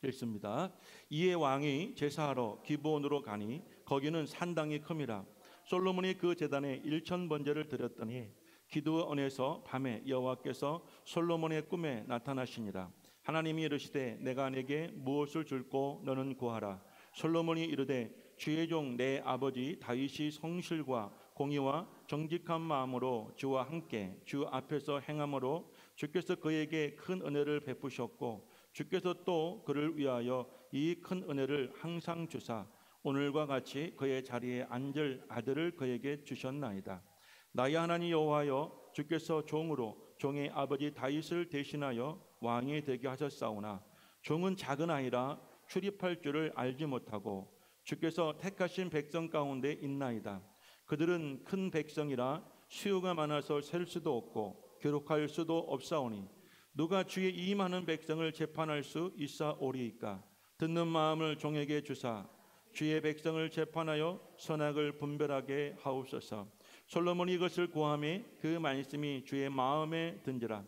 읽습니다. 이에 왕이 제사하러 기브온으로 가니 거기는 산당이 큼이라. 솔로몬이 그 제단에 1,000번제를 드렸더니 기드온에서 밤에 여호와께서 솔로몬의 꿈에 나타나시니라. 하나님이 이르시되 내가 내게 무엇을 줄고 너는 구하라. 솔로몬이 이르되 주의 종 내 아버지 다윗이 성실과 공의와 정직한 마음으로 주와 함께 주 앞에서 행함으로 주께서 그에게 큰 은혜를 베푸셨고 주께서 또 그를 위하여 이 큰 은혜를 항상 주사 오늘과 같이 그의 자리에 앉을 아들을 그에게 주셨나이다. 나의 하나님 여호와여 주께서 종으로 종의 아버지 다윗을 대신하여 왕이 되게 하셨사오나 종은 작은 아이라 출입할 줄을 알지 못하고 주께서 택하신 백성 가운데 있나이다. 그들은 큰 백성이라 수요가 많아서 셀 수도 없고 기록할 수도 없사오니 누가 주의 이 많은 백성을 재판할 수 있사오리이까. 듣는 마음을 종에게 주사 주의 백성을 재판하여 선악을 분별하게 하옵소서. 솔로몬이 이것을 구하매 그 말씀이 주의 마음에 든지라.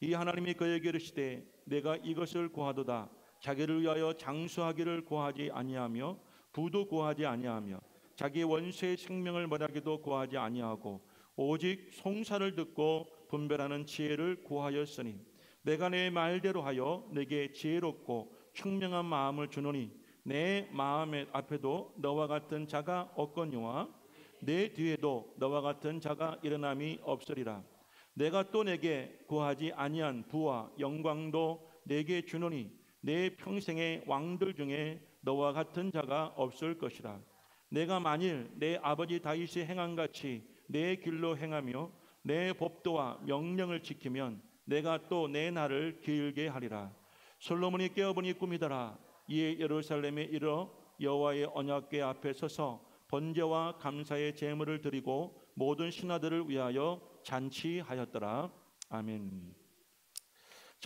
이 하나님이 그에게 이르시되 내가 이것을 구하도다. 자기를 위하여 장수하기를 구하지 아니하며 부도 구하지 아니하며 자기 원수의 생명을 벌하기도 구하지 아니하고 오직 송사를 듣고 분별하는 지혜를 구하였으니 내가 내 말대로 하여 내게 지혜롭고 총명한 마음을 주노니 내 마음의 앞에도 너와 같은 자가 없거니와 내 뒤에도 너와 같은 자가 일어남이 없으리라. 내가 또 내게 구하지 아니한 부와 영광도 내게 주노니 내 평생의 왕들 중에 너와 같은 자가 없을 것이라. 내가 만일 내 아버지 다윗이 행한같이 내 길로 행하며 내 법도와 명령을 지키면 내가 또 내 날을 길게 하리라. 솔로몬이 깨어보니 꿈이더라. 이에 예루살렘에 이르러 여호와의 언약궤 앞에 서서 번제와 감사의 제물을 드리고 모든 신하들을 위하여 잔치하였더라. 아멘.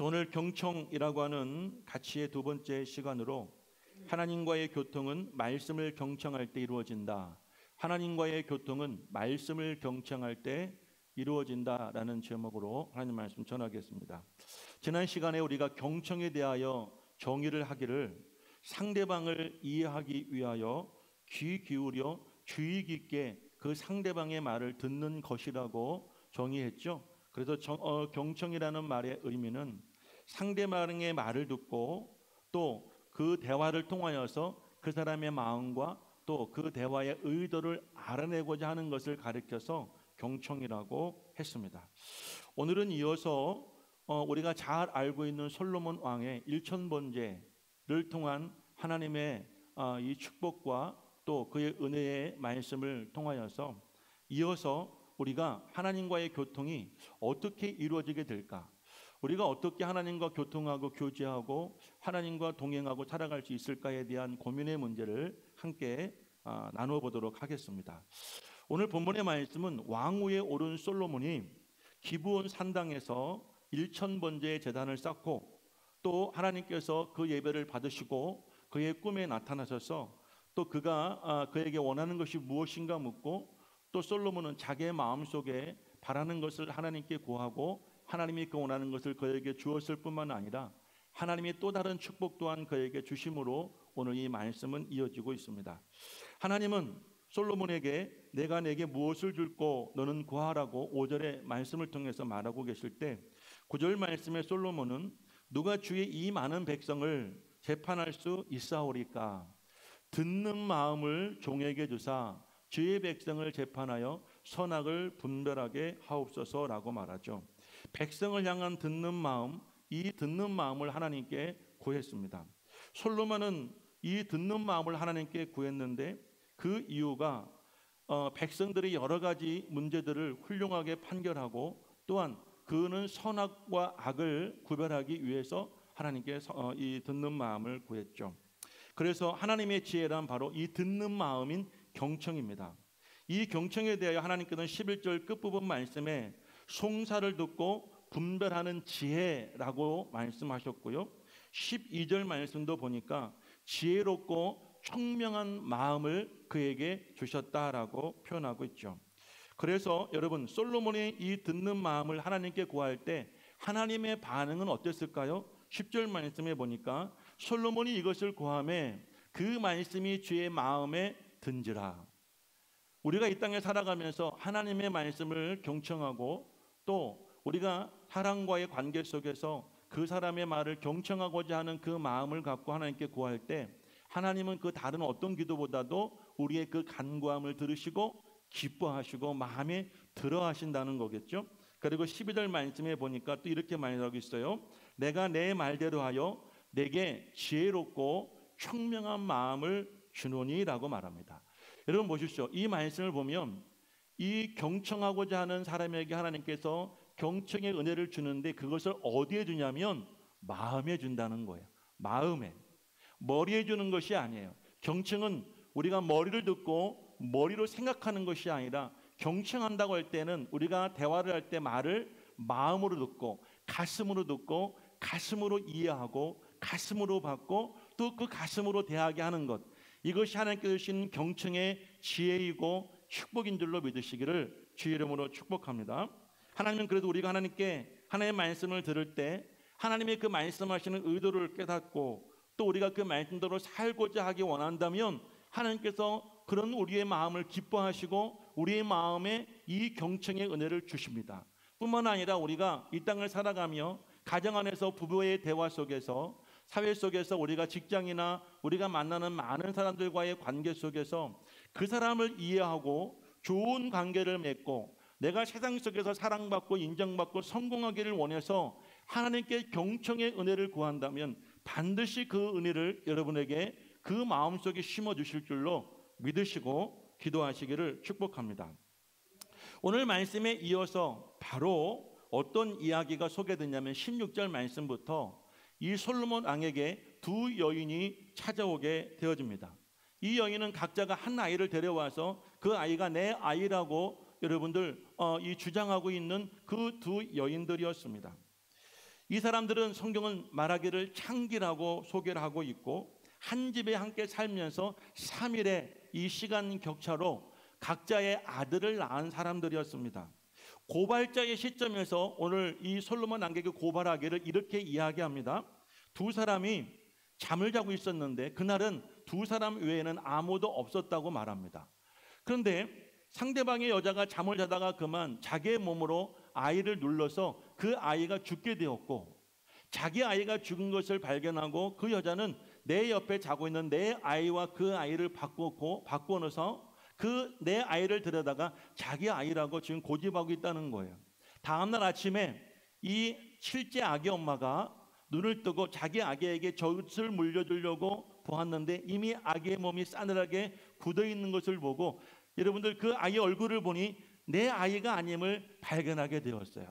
오늘 경청이라고 하는 가치의 두 번째 시간으로 하나님과의 교통은 말씀을 경청할 때 이루어진다. 하나님과의 교통은 말씀을 경청할 때 이루어진다라는 제목으로 하나님 말씀 전하겠습니다. 지난 시간에 우리가 경청에 대하여 정의를 하기를 상대방을 이해하기 위하여 귀 기울여 주의 깊게 그 상대방의 말을 듣는 것이라고 정의했죠. 그래서 경청이라는 말의 의미는 상대방의 말을 듣고 또 그 대화를 통하여서 그 사람의 마음과 또 그 대화의 의도를 알아내고자 하는 것을 가리켜서 경청이라고 했습니다. 오늘은 이어서 우리가 잘 알고 있는 솔로몬 왕의 1,000번제를 통한 하나님의 이 축복과 또 그의 은혜의 말씀을 통하여서 이어서 우리가 하나님과의 교통이 어떻게 이루어지게 될까? 우리가 어떻게 하나님과 교통하고 교제하고 하나님과 동행하고 살아갈 수 있을까에 대한 고민의 문제를 함께 나누어 보도록 하겠습니다. 오늘 본문의 말씀은 왕 위에 오른 솔로몬이 기브온 산당에서 1,000번제의 제단을 쌓고 또 하나님께서 그 예배를 받으시고 그의 꿈에 나타나셔서 또 그가 그에게 원하는 것이 무엇인가 묻고 또 솔로몬은 자기의 마음속에 바라는 것을 하나님께 구하고 하나님이 그 원하는 것을 그에게 주었을 뿐만 아니라 하나님이 또 다른 축복 또한 그에게 주심으로 오늘 이 말씀은 이어지고 있습니다. 하나님은 솔로몬에게 내가 내게 무엇을 줄고 너는 구하라고 5절의 말씀을 통해서 말하고 계실 때 9절 말씀에 솔로몬은 누가 주의 이 많은 백성을 재판할 수 있사오리까? 듣는 마음을 종에게 주사 주의 백성을 재판하여 선악을 분별하게 하옵소서라고 말하죠. 백성을 향한 듣는 마음, 이 듣는 마음을 하나님께 구했습니다. 솔로몬은 이 듣는 마음을 하나님께 구했는데 그 이유가 백성들이 여러 가지 문제들을 훌륭하게 판결하고 또한 그는 선악과 악을 구별하기 위해서 하나님께 이 듣는 마음을 구했죠. 그래서 하나님의 지혜란 바로 이 듣는 마음인 경청입니다. 이 경청에 대하여 하나님께서는 11절 끝부분 말씀에 송사를 듣고 분별하는 지혜라고 말씀하셨고요. 12절 말씀도 보니까 지혜롭고 총명한 마음을 그에게 주셨다라고 표현하고 있죠. 그래서 여러분 솔로몬이 이 듣는 마음을 하나님께 구할 때 하나님의 반응은 어땠을까요? 10절 말씀에 보니까 솔로몬이 이것을 고하매 그 말씀이 주의 마음에 든지라. 우리가 이 땅에 살아가면서 하나님의 말씀을 경청하고 또 우리가 사람과의 관계 속에서 그 사람의 말을 경청하고자 하는 그 마음을 갖고 하나님께 구할 때 하나님은 그 다른 어떤 기도보다도 우리의 그 간구함을 들으시고 기뻐하시고 마음에 들어 하신다는 거겠죠. 그리고 12절 말씀에 보니까 또 이렇게 말하고 있어요. 내가 내 말대로 하여 내게 지혜롭고 총명한 마음을 주노니라고 말합니다. 여러분 보십시오. 이 말씀을 보면 이 경청하고자 하는 사람에게 하나님께서 경청의 은혜를 주는데 그것을 어디에 주냐면 마음에 준다는 거예요. 마음에. 머리에 주는 것이 아니에요. 경청은 우리가 머리를 듣고 머리로 생각하는 것이 아니라 경청한다고 할 때는 우리가 대화를 할 때 말을 마음으로 듣고 가슴으로 듣고 가슴으로 이해하고 가슴으로 받고 또 그 가슴으로 대하게 하는 것, 이것이 하나님께서 주신 경청의 지혜이고 축복인 줄로 믿으시기를 주의 이름으로 축복합니다. 하나님은 그래도 우리가 하나님께 하나님의 말씀을 들을 때 하나님의 그 말씀하시는 의도를 깨닫고 또 우리가 그 말씀대로 살고자 하기 원한다면 하나님께서 그런 우리의 마음을 기뻐하시고 우리의 마음에 이 경청의 은혜를 주십니다. 뿐만 아니라 우리가 이 땅을 살아가며 가정 안에서 부부의 대화 속에서 사회 속에서 우리가 직장이나 우리가 만나는 많은 사람들과의 관계 속에서 그 사람을 이해하고 좋은 관계를 맺고 내가 세상 속에서 사랑받고 인정받고 성공하기를 원해서 하나님께 경청의 은혜를 구한다면 반드시 그 은혜를 여러분에게 그 마음속에 심어주실 줄로 믿으시고 기도하시기를 축복합니다. 오늘 말씀에 이어서 바로 어떤 이야기가 소개되냐면 16절 말씀부터 이 솔로몬 왕에게 두 여인이 찾아오게 되어집니다. 이 여인은 각자가 한 아이를 데려와서 그 아이가 내 아이라고 여러분들 이 주장하고 있는 그 두 여인들이었습니다. 이 사람들은 성경은 말하기를 창기라고 소개를 하고 있고 한 집에 함께 살면서 3일의 이 시간 격차로 각자의 아들을 낳은 사람들이었습니다. 고발자의 시점에서 오늘 이 솔로몬 왕에게 고발하기를 이렇게 이야기합니다. 두 사람이 잠을 자고 있었는데 그날은 두 사람 외에는 아무도 없었다고 말합니다. 그런데 상대방의 여자가 잠을 자다가 그만 자기의 몸으로 아이를 눌러서 그 아이가 죽게 되었고 자기 아이가 죽은 것을 발견하고 그 여자는 내 옆에 자고 있는 내 아이와 그 아이를 바꿔놓아서 그 내 아이를 데려다가 자기 아이라고 지금 고집하고 있다는 거예요. 다음날 아침에 이 실제 아기 엄마가 눈을 뜨고 자기 아기에게 젖을 물려주려고 보았는데 이미 아기의 몸이 싸늘하게 굳어있는 것을 보고 여러분들 그 아이의 얼굴을 보니 내 아이가 아님을 발견하게 되었어요.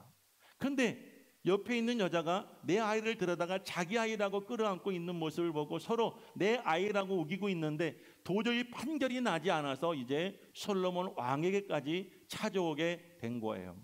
그런데 옆에 있는 여자가 내 아이를 데려다가 자기 아이라고 끌어안고 있는 모습을 보고 서로 내 아이라고 우기고 있는데 도저히 판결이 나지 않아서 이제 솔로몬 왕에게까지 찾아오게 된 거예요.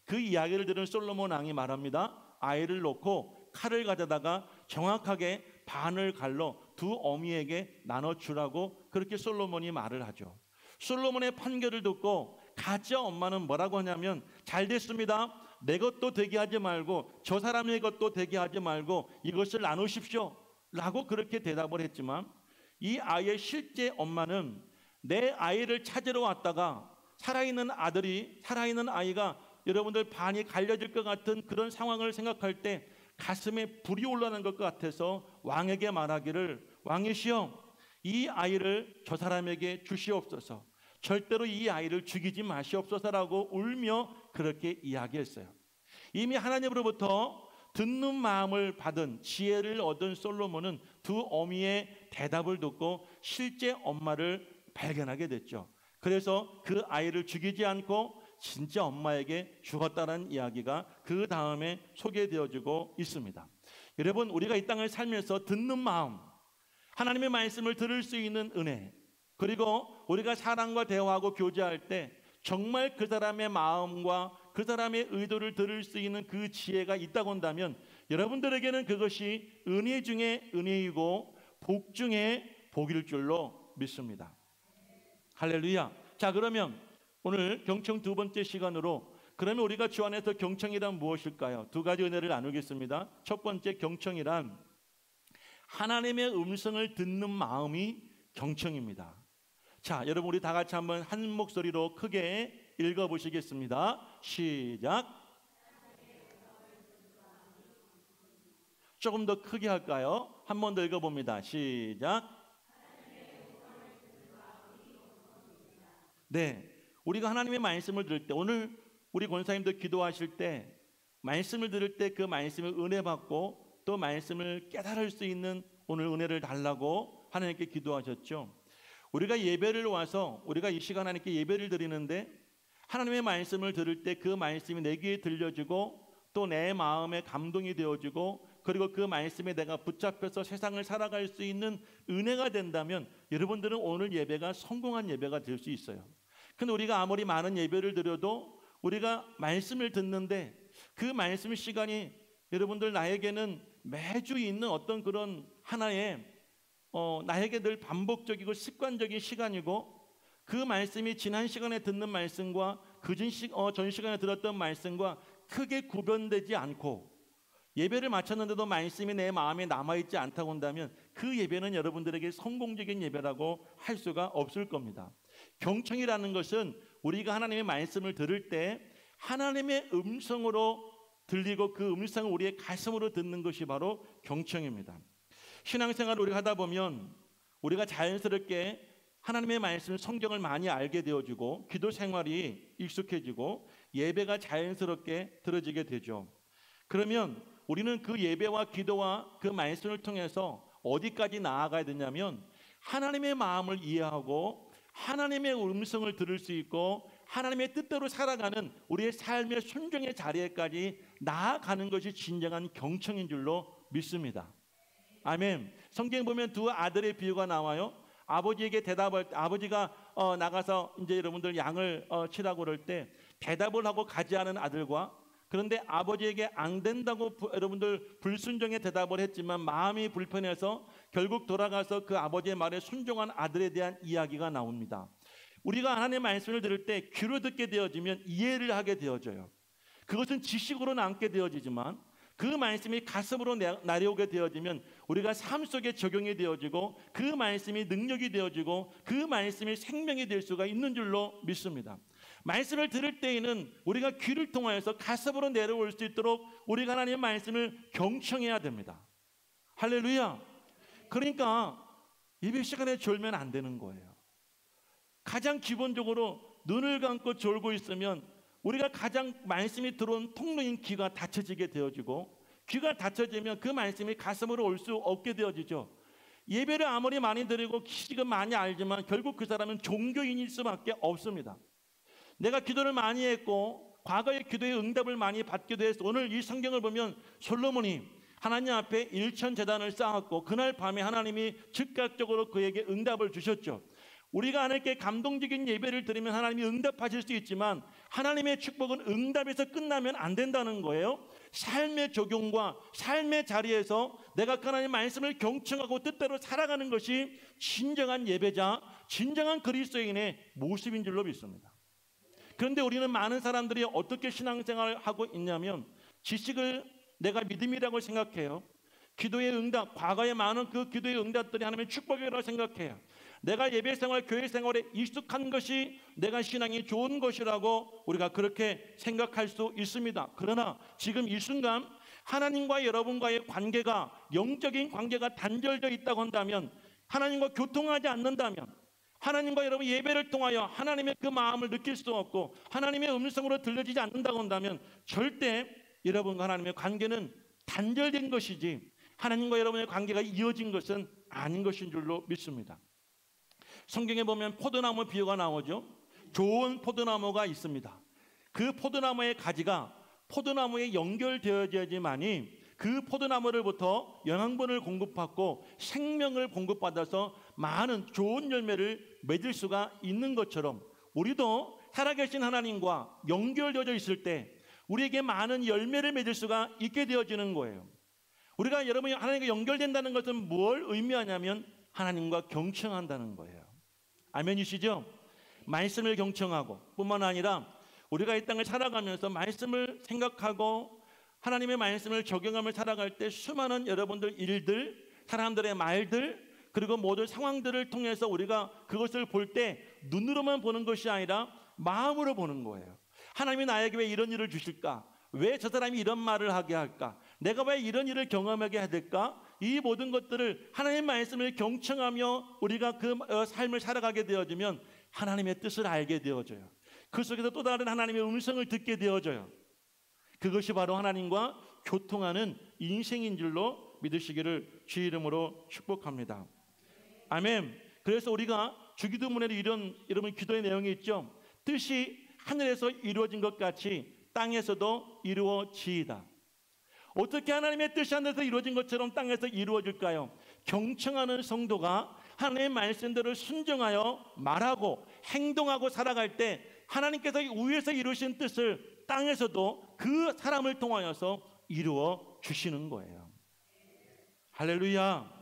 그 이야기를 들은 솔로몬 왕이 말합니다. 아이를 놓고 칼을 가져다가 정확하게 반을 갈러 두 어미에게 나눠주라고 그렇게 솔로몬이 말을 하죠. 솔로몬의 판결을 듣고 가짜 엄마는 뭐라고 하냐면 잘 됐습니다. 내 것도 되게 하지 말고 저 사람의 것도 되게 하지 말고 이것을 나누십시오 라고 그렇게 대답을 했지만 이 아이의 실제 엄마는 내 아이를 찾으러 왔다가 살아있는 아이가 여러분들 반이 갈려질 것 같은 그런 상황을 생각할 때 가슴에 불이 올라오는 것 같아서 왕에게 말하기를 왕이시여 이 아이를 저 사람에게 주시옵소서 절대로 이 아이를 죽이지 마시옵소서라고 울며 그렇게 이야기했어요. 이미 하나님으로부터 듣는 마음을 받은 지혜를 얻은 솔로몬은 두 어미의 대답을 듣고 실제 엄마를 발견하게 됐죠. 그래서 그 아이를 죽이지 않고 진짜 엄마에게 죽었다는 이야기가 그 다음에 소개되어지고 있습니다. 여러분 우리가 이 땅을 살면서 듣는 마음, 하나님의 말씀을 들을 수 있는 은혜, 그리고 우리가 사람과 대화하고 교제할 때 정말 그 사람의 마음과 그 사람의 의도를 들을 수 있는 그 지혜가 있다고 한다면 여러분들에게는 그것이 은혜 중에 은혜이고 복 중에 복일 줄로 믿습니다. 할렐루야. 자, 그러면 오늘 경청 두 번째 시간으로 그러면 우리가 주 안에서 경청이란 무엇일까요? 두 가지 은혜를 나누겠습니다. 첫 번째, 경청이란 하나님의 음성을 듣는 마음이 경청입니다. 자, 여러분 우리 다 같이 한번 한 목소리로 크게 읽어보시겠습니다. 시작. 조금 더 크게 할까요? 한 번 더 읽어봅니다. 시작. 네, 우리가 하나님의 말씀을 들을 때, 오늘 우리 권사님들 기도하실 때 말씀을 들을 때 그 말씀을 은혜 받고 또 말씀을 깨달을 수 있는 오늘 은혜를 달라고 하나님께 기도하셨죠. 우리가 예배를 와서 우리가 이 시간 하나님께 예배를 드리는데 하나님의 말씀을 들을 때 그 말씀이 내 귀에 들려지고 또 내 마음에 감동이 되어지고 그리고 그 말씀에 내가 붙잡혀서 세상을 살아갈 수 있는 은혜가 된다면 여러분들은 오늘 예배가 성공한 예배가 될 수 있어요. 근데 우리가 아무리 많은 예배를 드려도 우리가 말씀을 듣는데 그 말씀 시간이 여러분들 나에게는 매주 있는 어떤 그런 하나의 나에게 늘 반복적이고 습관적인 시간이고 그 말씀이 지난 시간에 듣는 말씀과 전 시간에 들었던 말씀과 크게 구별되지 않고 예배를 마쳤는데도 말씀이 내 마음에 남아있지 않다고 한다면 그 예배는 여러분들에게 성공적인 예배라고 할 수가 없을 겁니다. 경청이라는 것은 우리가 하나님의 말씀을 들을 때 하나님의 음성으로 들리고 그 음성을 우리의 가슴으로 듣는 것이 바로 경청입니다. 신앙생활을 우리가 하다 보면 우리가 자연스럽게 하나님의 말씀, 성경을 많이 알게 되어지고 기도 생활이 익숙해지고 예배가 자연스럽게 들어지게 되죠. 그러면 우리는 그 예배와 기도와 그 말씀을 통해서 어디까지 나아가야 되냐면 하나님의 마음을 이해하고 하나님의 음성을 들을 수 있고 하나님의 뜻대로 살아가는 우리의 삶의 순종의 자리에까지 나아가는 것이 진정한 경청인 줄로 믿습니다. 아멘. 성경에 보면 두 아들의 비유가 나와요. 아버지에게 대답할 때 아버지가 나가서 이제 여러분들 양을 치라고 그럴 때 대답을 하고 가지 않은 아들과 그런데 아버지에게 안 된다고 여러분들 불순종의 대답을 했지만 마음이 불편해서 결국 돌아가서 그 아버지의 말에 순종한 아들에 대한 이야기가 나옵니다. 우리가 하나님의 말씀을 들을 때 귀로 듣게 되어지면 이해를 하게 되어져요. 그것은 지식으로 남게 되어지지만 그 말씀이 가슴으로 내려오게 되어지면 우리가 삶 속에 적용이 되어지고 그 말씀이 능력이 되어지고 그 말씀이 생명이 될 수가 있는 줄로 믿습니다. 말씀을 들을 때에는 우리가 귀를 통하여서 가슴으로 내려올 수 있도록 우리가 하나님의 말씀을 경청해야 됩니다. 할렐루야. 그러니까 예배 시간에 졸면 안 되는 거예요. 가장 기본적으로 눈을 감고 졸고 있으면 우리가 가장 말씀이 들어온 통로인 귀가 닫혀지게 되어지고 귀가 닫혀지면 그 말씀이 가슴으로 올 수 없게 되어지죠. 예배를 아무리 많이 드리고 지금 많이 알지만 결국 그 사람은 종교인일 수밖에 없습니다. 내가 기도를 많이 했고 과거의 기도의 응답을 많이 받기도 해서 오늘 이 성경을 보면 솔로몬이 하나님 앞에 일천제단을 쌓았고 그날 밤에 하나님이 즉각적으로 그에게 응답을 주셨죠. 우리가 하나님께 감동적인 예배를 드리면 하나님이 응답하실 수 있지만 하나님의 축복은 응답에서 끝나면 안 된다는 거예요. 삶의 적용과 삶의 자리에서 내가 하나님의 말씀을 경청하고 뜻대로 살아가는 것이 진정한 예배자, 진정한 그리스도인의 모습인 줄로 믿습니다. 그런데 우리는 많은 사람들이 어떻게 신앙생활을 하고 있냐면 지식을 내가 믿음이라고 생각해요. 기도의 응답, 과거에 많은 그 기도의 응답들이 하나님의 축복이라고 생각해요. 내가 예배생활, 교회생활에 익숙한 것이 내가 신앙이 좋은 것이라고 우리가 그렇게 생각할 수 있습니다. 그러나 지금 이 순간 하나님과 여러분과의 관계가 영적인 관계가 단절되어 있다고 한다면 하나님과 교통하지 않는다면 하나님과 여러분 예배를 통하여 하나님의 그 마음을 느낄 수 없고 하나님의 음성으로 들려지지 않는다고 한다면 절대 여러분과 하나님의 관계는 단절된 것이지 하나님과 여러분의 관계가 이어진 것은 아닌 것인 줄로 믿습니다. 성경에 보면 포도나무 비유가 나오죠. 좋은 포도나무가 있습니다. 그 포도나무의 가지가 포도나무에 연결되어야지만이 그 포도나무로부터 영양분을 공급받고 생명을 공급받아서 많은 좋은 열매를 맺을 수가 있는 것처럼 우리도 살아계신 하나님과 연결되어져 있을 때 우리에게 많은 열매를 맺을 수가 있게 되어지는 거예요. 우리가 여러분이 하나님과 연결된다는 것은 뭘 의미하냐면 하나님과 경청한다는 거예요. 아멘이시죠? 말씀을 경청하고 뿐만 아니라 우리가 이 땅을 살아가면서 말씀을 생각하고 하나님의 말씀을 적용하며 살아갈 때 수많은 여러분들 일들, 사람들의 말들, 그리고 모든 상황들을 통해서 우리가 그것을 볼 때 눈으로만 보는 것이 아니라 마음으로 보는 거예요. 하나님이 나에게 왜 이런 일을 주실까? 왜 저 사람이 이런 말을 하게 할까? 내가 왜 이런 일을 경험하게 해야 될까? 이 모든 것들을 하나님의 말씀을 경청하며 우리가 그 삶을 살아가게 되어지면 하나님의 뜻을 알게 되어져요. 그 속에서 또 다른 하나님의 음성을 듣게 되어져요. 그것이 바로 하나님과 교통하는 인생인 줄로 믿으시기를 주의 이름으로 축복합니다. 아멘. 그래서 우리가 주기도문에도 이런 여러분 기도의 내용이 있죠. 뜻이 하늘에서 이루어진 것 같이 땅에서도 이루어지이다. 어떻게 하나님의 뜻이 하늘에서 이루어진 것처럼 땅에서 이루어질까요? 경청하는 성도가 하나님의 말씀대로 순종하여 말하고 행동하고 살아갈 때 하나님께서 위에서 이루신 뜻을 땅에서도 그 사람을 통하여서 이루어 주시는 거예요. 할렐루야.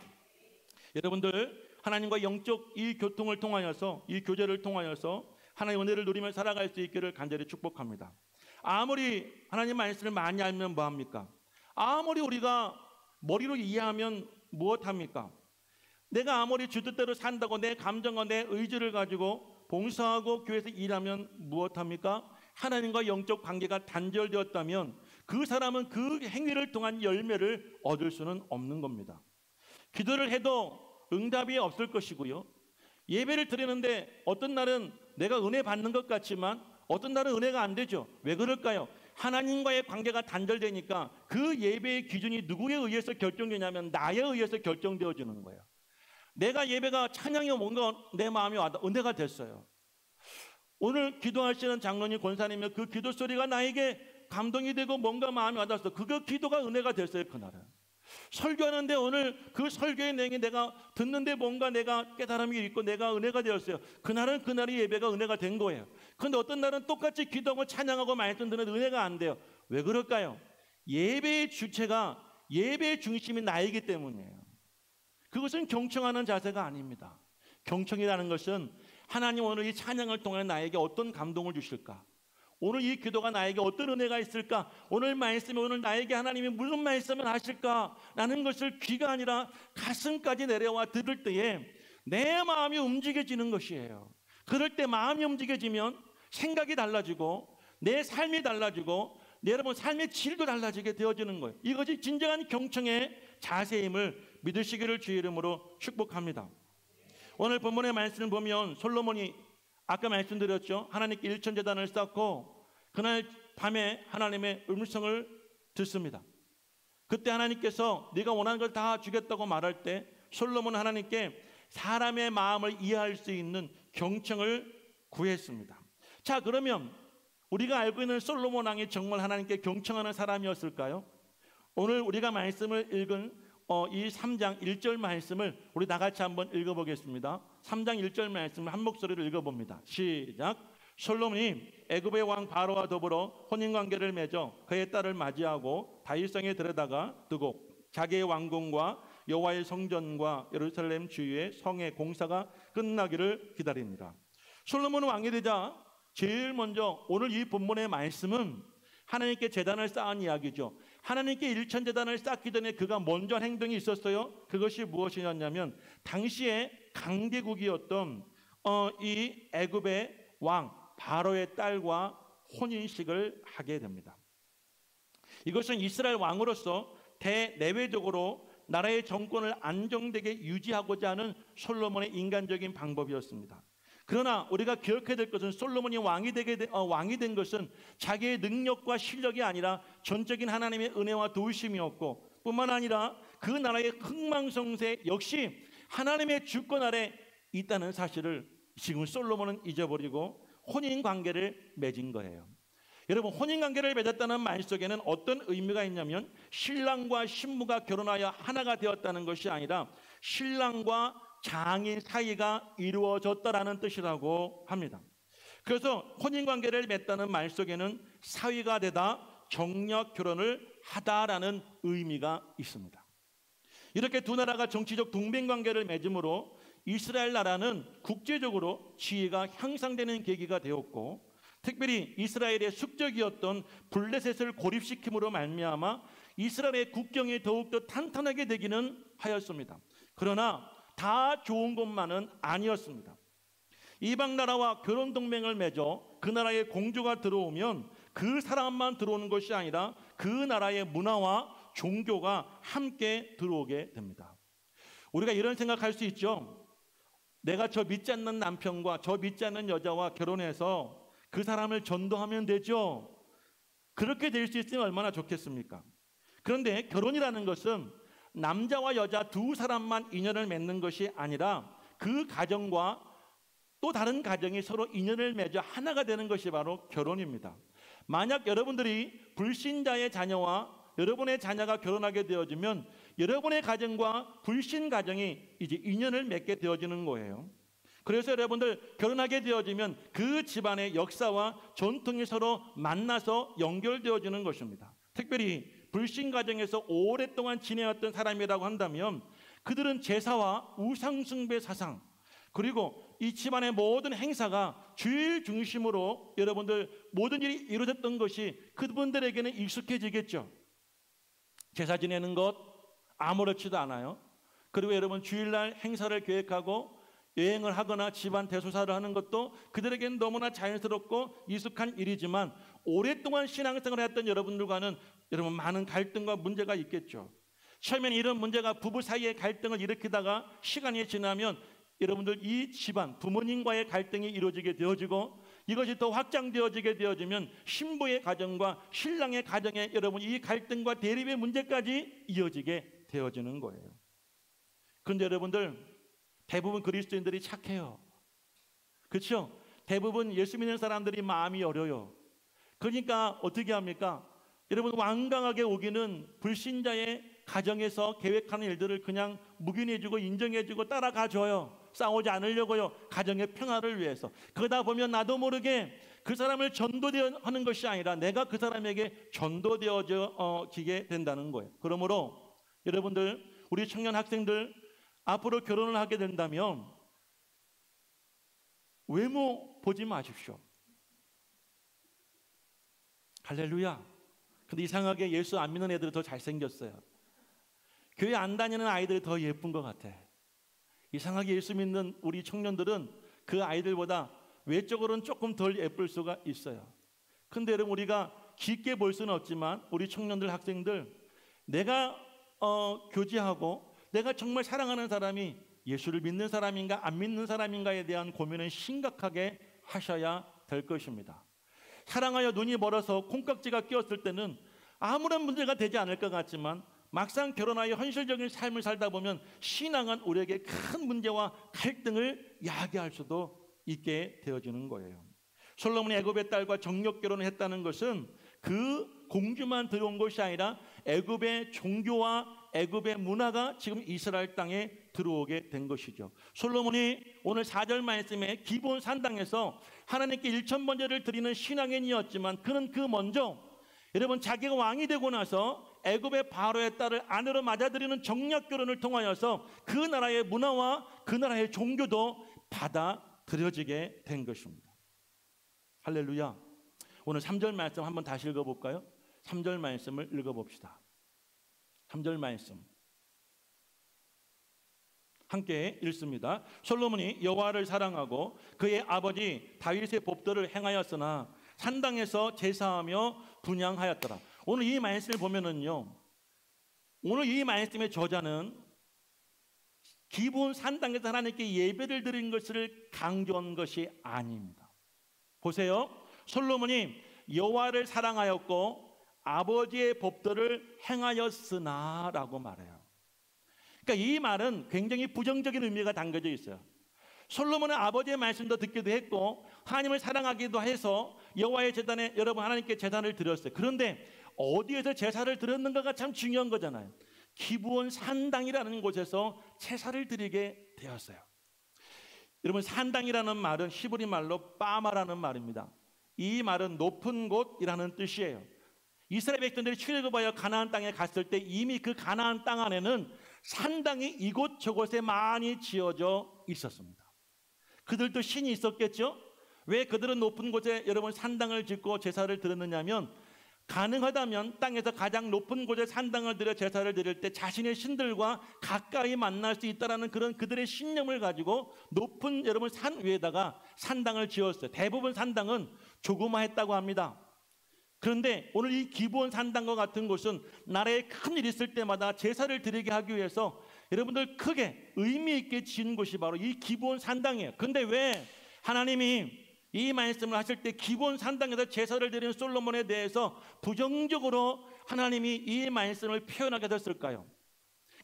여러분들 하나님과 영적 이 교통을 통하여서, 이 교제를 통하여서 하나님의 은혜를 누리며 살아갈 수 있기를 간절히 축복합니다. 아무리 하나님 말씀을 많이 알면 뭐합니까? 아무리 우리가 머리로 이해하면 무엇합니까? 내가 아무리 주 뜻대로 산다고 내 감정과 내 의지를 가지고 봉사하고 교회에서 일하면 무엇합니까? 하나님과 영적 관계가 단절되었다면 그 사람은 그 행위를 통한 열매를 얻을 수는 없는 겁니다. 기도를 해도 응답이 없을 것이고요. 예배를 드리는데 어떤 날은 내가 은혜 받는 것 같지만 어떤 날은 은혜가 안 되죠. 왜 그럴까요? 하나님과의 관계가 단절되니까 그 예배의 기준이 누구에 의해서 결정되냐면 나에 의해서 결정되어지는 거예요. 내가 예배가 찬양이 뭔가 내 마음이 와닿아 은혜가 됐어요. 오늘 기도하시는 장로님, 권사님이 그 기도 소리가 나에게 감동이 되고 뭔가 마음이 와닿았어. 그거 기도가 은혜가 됐어요. 그날은. 설교하는데 오늘 그 설교의 내용이 내가 듣는데 뭔가 내가 깨달음이 있고 내가 은혜가 되었어요. 그날은 그날이 예배가 은혜가 된 거예요. 그런데 어떤 날은 똑같이 기도하고 찬양하고 말씀 듣는데 은혜가 안 돼요. 왜 그럴까요? 예배의 주체가 예배의 중심이 나이기 때문이에요. 그것은 경청하는 자세가 아닙니다. 경청이라는 것은 하나님 오늘 이 찬양을 통해 나에게 어떤 감동을 주실까? 오늘 이 기도가 나에게 어떤 은혜가 있을까? 오늘 말씀이 오늘 나에게 하나님이 무슨 말씀을 하실까? 라는 것을 귀가 아니라 가슴까지 내려와 들을 때에 내 마음이 움직여지는 것이에요. 그럴 때 마음이 움직여지면 생각이 달라지고 내 삶이 달라지고 여러분 삶의 질도 달라지게 되어지는 거예요. 이것이 진정한 경청의 자세임을 믿으시기를 주의 이름으로 축복합니다. 오늘 본문의 말씀을 보면 솔로몬이 아까 말씀드렸죠. 하나님께 일천제단을 쌓고 그날 밤에 하나님의 음성을 듣습니다. 그때 하나님께서 네가 원하는 걸 다 주겠다고 말할 때 솔로몬은 하나님께 사람의 마음을 이해할 수 있는 경청을 구했습니다. 자, 그러면 우리가 알고 있는 솔로몬 왕이 정말 하나님께 경청하는 사람이었을까요? 오늘 우리가 말씀을 읽은 이 3장 1절 말씀을 우리 나같이 한번 읽어보겠습니다. 3장 1절 말씀을 한 목소리로 읽어봅니다. 시작. 솔로몬이 애굽의 왕 바로와 더불어 혼인관계를 맺어 그의 딸을 맞이하고 다윗성에 들여다가 두고 자기의 왕궁과 여호와의 성전과 예루살렘 주위의 성의 공사가 끝나기를 기다립니다. 솔로몬은 왕이 되자 제일 먼저 오늘 이 본문의 말씀은 하나님께 제단을 쌓은 이야기죠. 하나님께 일천제단을 쌓기 전에 그가 먼저 한 행동이 있었어요. 그것이 무엇이었냐면 당시에 강대국이었던 이 애굽의 왕 바로의 딸과 혼인식을 하게 됩니다. 이것은 이스라엘 왕으로서 대내외적으로 나라의 정권을 안정되게 유지하고자 하는 솔로몬의 인간적인 방법이었습니다. 그러나 우리가 기억해야 될 것은 솔로몬이 왕이 된 것은 자기의 능력과 실력이 아니라 전적인 하나님의 은혜와 도우심이었고 뿐만 아니라 그 나라의 흥망성쇠 역시 하나님의 주권 아래 있다는 사실을 지금 솔로몬은 잊어버리고 혼인관계를 맺은 거예요. 여러분, 혼인관계를 맺었다는 말 속에는 어떤 의미가 있냐면 신랑과 신부가 결혼하여 하나가 되었다는 것이 아니라 신랑과 장인 사이가 이루어졌다라는 뜻이라고 합니다. 그래서 혼인관계를 맺다는 말 속에는 사위가 되다, 정력 결혼을 하다라는 의미가 있습니다. 이렇게 두 나라가 정치적 동맹관계를 맺음으로 이스라엘 나라는 국제적으로 지위가 향상되는 계기가 되었고 특별히 이스라엘의 숙적이었던 블레셋을 고립시킴으로 말미암아 이스라엘의 국경이 더욱더 탄탄하게 되기는 하였습니다. 그러나 다 좋은 것만은 아니었습니다. 이방 나라와 결혼 동맹을 맺어 그 나라에 공주가 들어오면 그 사람만 들어오는 것이 아니라 그 나라의 문화와 종교가 함께 들어오게 됩니다. 우리가 이런 생각할 수 있죠. 내가 저 믿지 않는 남편과 저 믿지 않는 여자와 결혼해서 그 사람을 전도하면 되죠. 그렇게 될 수 있으면 얼마나 좋겠습니까? 그런데 결혼이라는 것은 남자와 여자 두 사람만 인연을 맺는 것이 아니라 그 가정과 또 다른 가정이 서로 인연을 맺어 하나가 되는 것이 바로 결혼입니다. 만약 여러분들이 불신자의 자녀와 여러분의 자녀가 결혼하게 되어지면 여러분의 가정과 불신 가정이 이제 인연을 맺게 되어지는 거예요. 그래서 여러분들 결혼하게 되어지면 그 집안의 역사와 전통이 서로 만나서 연결되어지는 것입니다. 특별히 불신 가정에서 오랫동안 지내왔던 사람이라고 한다면 그들은 제사와 우상숭배 사상, 그리고 이 집안의 모든 행사가 주일 중심으로 여러분들 모든 일이 이루어졌던 것이 그분들에게는 익숙해지겠죠. 제사 지내는 것 아무렇지도 않아요. 그리고 여러분 주일날 행사를 계획하고 여행을 하거나 집안 대소사를 하는 것도 그들에게는 너무나 자연스럽고 익숙한 일이지만 오랫동안 신앙생활을 했던 여러분들과는 여러분 많은 갈등과 문제가 있겠죠. 처음에는 이런 문제가 부부 사이의 갈등을 일으키다가 시간이 지나면 여러분들 이 집안 부모님과의 갈등이 이루어지게 되어지고 이것이 더 확장되어지게 되어지면 신부의 가정과 신랑의 가정에 여러분 이 갈등과 대립의 문제까지 이어지게 되어지는 거예요. 그런데 여러분들 대부분 그리스도인들이 착해요. 그렇죠? 대부분 예수 믿는 사람들이 마음이 어려요. 그러니까 어떻게 합니까? 여러분 완강하게 오기는 불신자의 가정에서 계획하는 일들을 그냥 묵인해주고 인정해주고 따라가줘요. 싸우지 않으려고요. 가정의 평화를 위해서. 그러다 보면 나도 모르게 그 사람을 전도하는 것이 아니라 내가 그 사람에게 전도되어지게 된다는 거예요. 그러므로 여러분들 우리 청년 학생들 앞으로 결혼을 하게 된다면 외모 보지 마십시오. 할렐루야. 근데 이상하게 예수 안 믿는 애들이 더 잘생겼어요. 교회 안 다니는 아이들이 더 예쁜 것 같아. 이상하게 예수 믿는 우리 청년들은 그 아이들보다 외적으로는 조금 덜 예쁠 수가 있어요. 근데 여러분 우리가 깊게 볼 수는 없지만 우리 청년들 학생들 내가 교제하고 내가 정말 사랑하는 사람이 예수를 믿는 사람인가 안 믿는 사람인가에 대한 고민은 심각하게 하셔야 될 것입니다. 사랑하여 눈이 멀어서 콩깍지가 끼었을 때는 아무런 문제가 되지 않을 것 같지만 막상 결혼하여 현실적인 삶을 살다 보면 신앙은 우리에게 큰 문제와 갈등을 야기할 수도 있게 되어지는 거예요. 솔로몬이 애굽의 딸과 정력 결혼을 했다는 것은 그 공주만 들어온 것이 아니라 애굽의 종교와 애굽의 문화가 지금 이스라엘 땅에 들어오게 된 것이죠. 솔로몬이 오늘 4절 말씀에 기브온 산당에서 하나님께 1000번제를 드리는 신앙인이었지만 그는 그 먼저 여러분 자기가 왕이 되고 나서 애굽의 바로의 딸을 아내로 맞아들이는 정략 결혼을 통하여서 그 나라의 문화와 그 나라의 종교도 받아들여지게 된 것입니다. 할렐루야. 오늘 3절 말씀 한번 다시 읽어볼까요? 3절 말씀을 읽어봅시다. 3절 말씀 함께 읽습니다. 솔로몬이 여호와를 사랑하고 그의 아버지 다윗의 법도를 행하였으나 산당에서 제사하며 분향하였더라. 오늘 이 말씀을 보면은요, 오늘 이 말씀의 저자는 기브온 산당에서 하나님께 예배를 드린 것을 강조한 것이 아닙니다. 보세요. 솔로몬이 여호와를 사랑하였고 아버지의 법도를 행하였으나 라고 말해요. 그러니까 이 말은 굉장히 부정적인 의미가 담겨져 있어요. 솔로몬은 아버지의 말씀도 듣기도 했고 하나님을 사랑하기도 해서 여호와의 제단에 여러분 하나님께 제단을 드렸어요. 그런데 어디에서 제사를 드렸는가가 참 중요한 거잖아요. 기브온 산당이라는 곳에서 제사를 드리게 되었어요. 여러분 산당이라는 말은 히브리 말로 빠마라는 말입니다. 이 말은 높은 곳이라는 뜻이에요. 이스라엘 백성들이 출애굽하여 가나안 땅에 갔을 때 이미 그 가나안 땅 안에는 산당이 이곳저곳에 많이 지어져 있었습니다. 그들도 신이 있었겠죠. 왜 그들은 높은 곳에 여러분 산당을 짓고 제사를 드렸느냐면, 가능하다면 땅에서 가장 높은 곳에 산당을 들여 제사를 드릴 때 자신의 신들과 가까이 만날 수 있다라는 그런 그들의 신념을 가지고 높은 여러분 산 위에다가 산당을 지었어요. 대부분 산당은 조그마했다고 합니다. 그런데 오늘 이 기브온 산당과 같은 곳은 나라에 큰 일 있을 때마다 제사를 드리게 하기 위해서 여러분들 크게 의미 있게 지은 곳이 바로 이 기브온 산당이에요. 그런데 왜 하나님이 이 말씀을 하실 때 기브온 산당에서 제사를 드리는 솔로몬에 대해서 부정적으로 하나님이 이 말씀을 표현하게 됐을까요?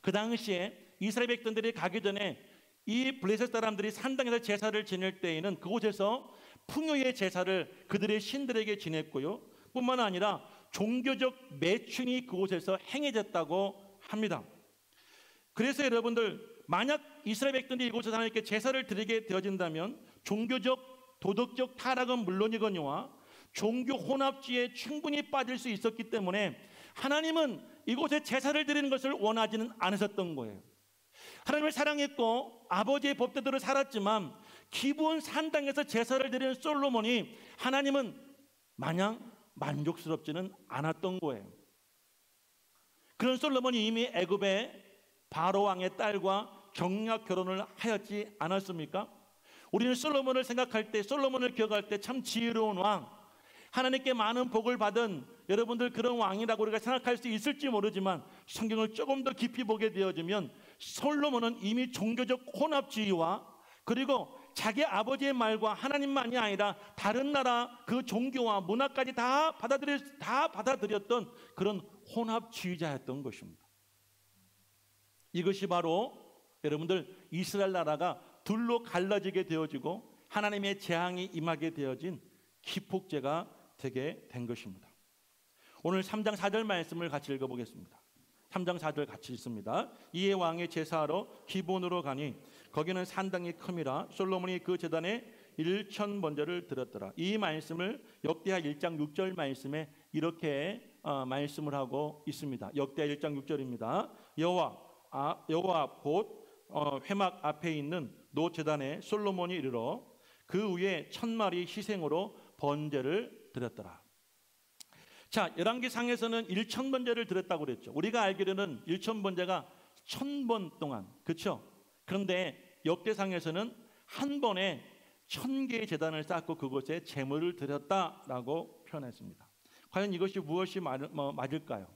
그 당시에 이스라엘 백성들이 가기 전에 이 블레셋 사람들이 산당에서 제사를 지낼 때에는 그곳에서 풍요의 제사를 그들의 신들에게 지냈고요, 뿐만 아니라 종교적 매춘이 그곳에서 행해졌다고 합니다. 그래서 여러분들, 만약 이스라엘 백성들이 이곳에서 하나님께 제사를 드리게 되어진다면 종교적 도덕적 타락은 물론이거니와 종교 혼합주의에 충분히 빠질 수 있었기 때문에 하나님은 이곳에 제사를 드리는 것을 원하지는 않으셨던 거예요. 하나님을 사랑했고 아버지의 법대로 살았지만 기브온 산당에서 제사를 드리는 솔로몬이 하나님은 마냥 만족스럽지는 않았던 거예요. 그런 솔로몬이 이미 애굽의 바로 왕의 딸과 경락 결혼을 하였지 않았습니까? 우리는 솔로몬을 생각할 때, 솔로몬을 기억할 때 참 지혜로운 왕, 하나님께 많은 복을 받은 여러분들 그런 왕이라고 우리가 생각할 수 있을지 모르지만, 성경을 조금 더 깊이 보게 되어지면 솔로몬은 이미 종교적 혼합주의와 그리고 자기 아버지의 말과 하나님만이 아니라 다른 나라 그 종교와 문화까지 다 받아들였던 그런 혼합주의자였던 것입니다. 이것이 바로 여러분들 이스라엘 나라가 둘로 갈라지게 되어지고 하나님의 재앙이 임하게 되어진 기폭제가 되게 된 것입니다. 오늘 3장 4절 말씀을 같이 읽어보겠습니다. 3장 4절 같이 읽습니다. 이에 왕의 제사하러 기브온으로 가니 거기는 산당이 큼이라 솔로몬이 그 제단에 1,000번제를 드렸더라. 이 말씀을 역대하 1장 6절 말씀에 이렇게 말씀을 하고 있습니다. 역대하 1장 6절입니다. 여호와 곧 회막 앞에 있는 노 제단에 솔로몬이 이르러 그 위에 1,000마리 희생으로 번제를 드렸더라. 자, 열왕기상에서는 1,000번제를 드렸다고 그랬죠. 우리가 알기로는 1,000번제가 1,000번 동안, 그렇죠? 그런데 역대상에서는 한 번에 1,000개의 제단을 쌓고 그곳에 제물을 드렸다라고 표현했습니다. 과연 이것이 무엇이 맞을까요?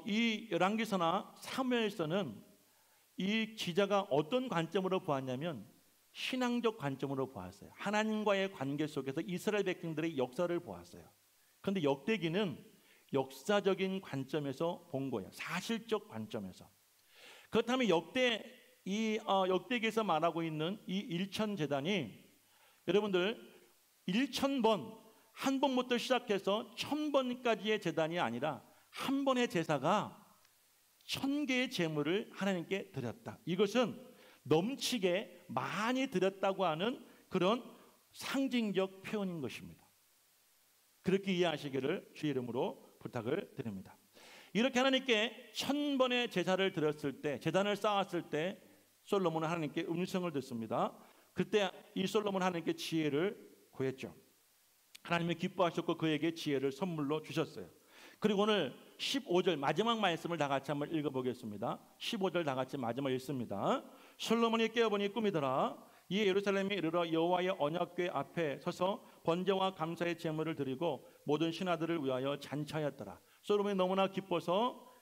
이 열왕기서나 사무엘서는 이 기자가 어떤 관점으로 보았냐면 신앙적 관점으로 보았어요. 하나님과의 관계 속에서 이스라엘 백성들의 역사를 보았어요. 그런데 역대기는 역사적인 관점에서 본 거예요. 사실적 관점에서. 그렇다면 역대기에서 말하고 있는 이 1,000제단이 여러분들 1,000번, 한 번부터 시작해서 1,000번까지의 제단이 아니라 한 번의 제사가 1,000개의 제물을 하나님께 드렸다. 이것은 넘치게 많이 드렸다고 하는 그런 상징적 표현인 것입니다. 그렇게 이해하시기를 주의 이름으로 부탁을 드립니다. 이렇게 하나님께 1,000번의 제사를 드렸을 때, 제단을 쌓았을 때 솔로몬은 하나님께 음성을 듣습니다. 그때 이 솔로몬은 하나님께 지혜를 구했죠. 하나님이 기뻐하셨고 그에게 지혜를 선물로 주셨어요. 그리고 오늘 15절 마지막 말씀을 다 같이 한번 읽어보겠습니다. 15절 다 같이 마지막 읽습니다. 솔로몬이 깨어보니 꿈이더라. 이에 예루살렘에 이르러 여호와의 언약궤 앞에 서서 번제와 감사의 제물을 드리고 모든 신하들을 위하여 잔치하였더라. 솔로몬이 너무나 기뻐서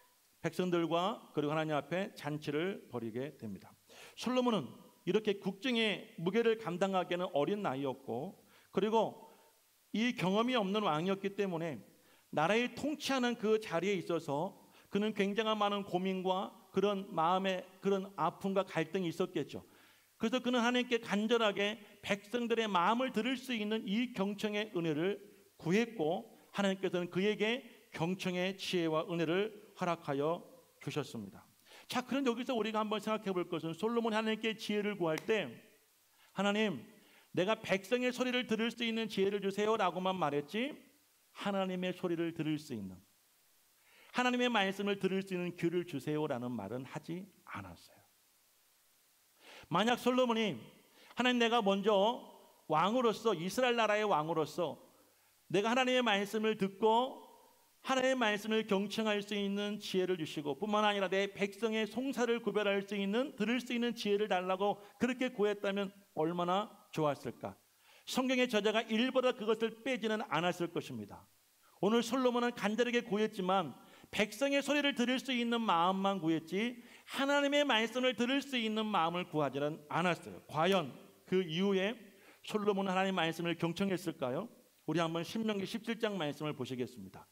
백성들과 그리고 하나님 앞에 잔치를 벌이게 됩니다. 솔로몬은 이렇게 국정의 무게를 감당하기에는 어린 나이였고, 그리고 이 경험이 없는 왕이었기 때문에 나라의 통치하는 그 자리에 있어서 그는 굉장한 많은 고민과 그런 마음의 그런 아픔과 갈등이 있었겠죠. 그래서 그는 하나님께 간절하게 백성들의 마음을 들을 수 있는 이 경청의 은혜를 구했고, 하나님께서는 그에게 경청의 지혜와 은혜를 허락하여 주셨습니다. 자, 그런데 여기서 우리가 한번 생각해 볼 것은, 솔로몬이 하나님께 지혜를 구할 때 하나님, 내가 백성의 소리를 들을 수 있는 지혜를 주세요라고만 말했지, 하나님의 소리를 들을 수 있는, 하나님의 말씀을 들을 수 있는 귀를 주세요라는 말은 하지 않았어요. 만약 솔로몬이 하나님, 내가 먼저 왕으로서, 이스라엘 나라의 왕으로서 내가 하나님의 말씀을 듣고 하나님의 말씀을 경청할 수 있는 지혜를 주시고, 뿐만 아니라 내 백성의 송사를 구별할 수 있는, 들을 수 있는 지혜를 달라고 그렇게 구했다면 얼마나 좋았을까. 성경의 저자가 일보다 그것을 빼지는 않았을 것입니다. 오늘 솔로몬은 간절하게 구했지만 백성의 소리를 들을 수 있는 마음만 구했지 하나님의 말씀을 들을 수 있는 마음을 구하지는 않았어요. 과연 그 이후에 솔로몬은 하나님의 말씀을 경청했을까요? 우리 한번 신명기 17장 말씀을 보시겠습니다.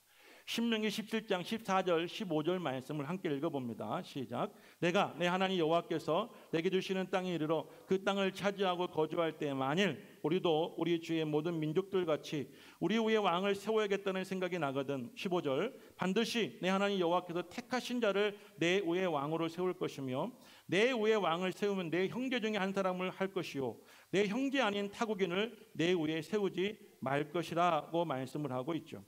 신명기 17장 14절 15절 말씀을 함께 읽어봅니다. 시작. 내가 내 하나님 여호와께서 내게 주시는 땅에 이르러 그 땅을 차지하고 거주할 때 만일 우리도 우리 주의 모든 민족들 같이 우리 위에 왕을 세워야겠다는 생각이 나거든. 15절. 반드시 내 하나님 여호와께서 택하신 자를 내 위에 왕으로 세울 것이며 내 위에 왕을 세우면 내 형제 중에 한 사람을 할 것이요 내 형제 아닌 타국인을 내 위에 세우지 말 것이라고 말씀을 하고 있죠.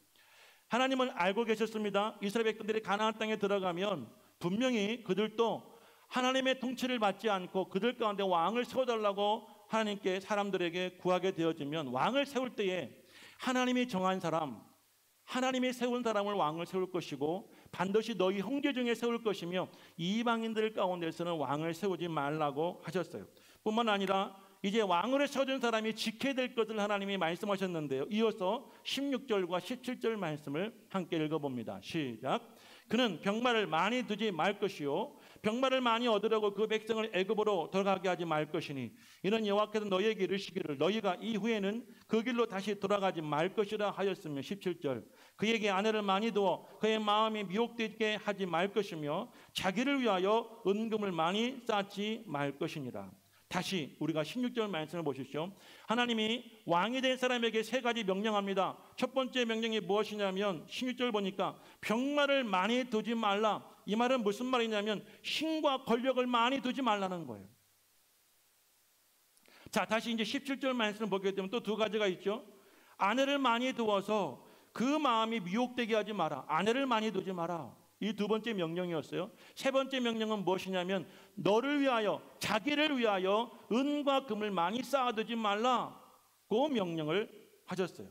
하나님은 알고 계셨습니다. 이스라엘 백성들이 가나안 땅에 들어가면 분명히 그들도 하나님의 통치를 받지 않고 그들 가운데 왕을 세워달라고 하나님께 사람들에게 구하게 되어지면 왕을 세울 때에 하나님이 정한 사람, 하나님이 세운 사람을 왕을 세울 것이고 반드시 너희 형제 중에 세울 것이며 이방인들 가운데서는 왕을 세우지 말라고 하셨어요. 뿐만 아니라 이제 왕으로 세워준 사람이 지켜야 될 것을 하나님이 말씀하셨는데요. 이어서 16절과 17절 말씀을 함께 읽어봅니다. 시작. 그는 병마를 많이 두지 말 것이요 병마를 많이 얻으려고 그 백성을 애굽으로 돌아가게 하지 말 것이니 이는 여호와께서 너희에게 이르시기를 너희가 이후에는 그 길로 다시 돌아가지 말 것이라 하였으며 17절. 그에게 아내를 많이 두어 그의 마음이 미혹되게 하지 말 것이며 자기를 위하여 은금을 많이 쌓지 말 것이니라. 다시 우리가 16절 말씀을 보십시오. 하나님이 왕이 된 사람에게 세 가지 명령합니다. 첫 번째 명령이 무엇이냐면 16절 보니까 병마를 많이 두지 말라. 이 말은 무슨 말이냐면 힘과 권력을 많이 두지 말라는 거예요. 자, 다시 이제 17절 말씀을 보게 되면 또 두 가지가 있죠. 아내를 많이 두어서 그 마음이 미혹되게 하지 마라. 아내를 많이 두지 마라. 이 두 번째 명령이었어요. 세 번째 명령은 무엇이냐면 너를 위하여, 자기를 위하여 은과 금을 많이 쌓아두지 말라고 명령을 하셨어요.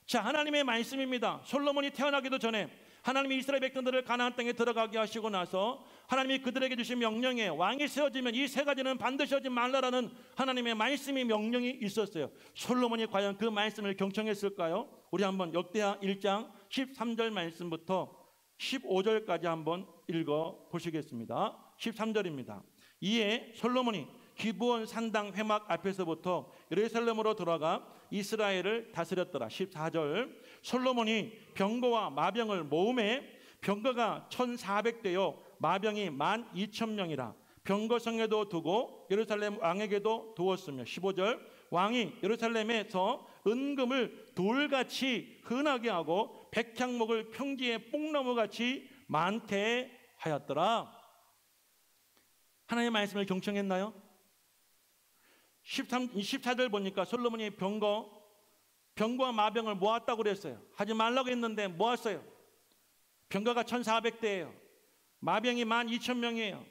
자, 하나님의 말씀입니다. 솔로몬이 태어나기도 전에 하나님이 이스라엘 백성들을 가나안 땅에 들어가게 하시고 나서 하나님이 그들에게 주신 명령에 왕이 세워지면 이 세 가지는 반드시 하지 말라라는 하나님의 말씀이 명령이 있었어요. 솔로몬이 과연 그 말씀을 경청했을까요? 우리 한번 역대하 1장 13절 말씀부터 15절까지 한번 읽어 보시겠습니다. 13절입니다. 이에 솔로몬이 기브온 산당 회막 앞에서부터 예루살렘으로 돌아가 이스라엘을 다스렸더라. 14절. 솔로몬이 병거와 마병을 모음해 병거가 1400대요 마병이 12,000명이라 병거성에도 두고 예루살렘 왕에게도 두었으며 15절. 왕이 예루살렘에서 은금을 돌같이 흔하게 하고 백향목을 평지에 뽕나무같이 많게 하였더라. 하나님의 말씀을 경청했나요? 14절 보니까 솔로몬이 병거와 마병을 모았다고 그랬어요. 하지 말라고 했는데 모았어요. 병거가 1400대예요. 마병이 12,000명이에요.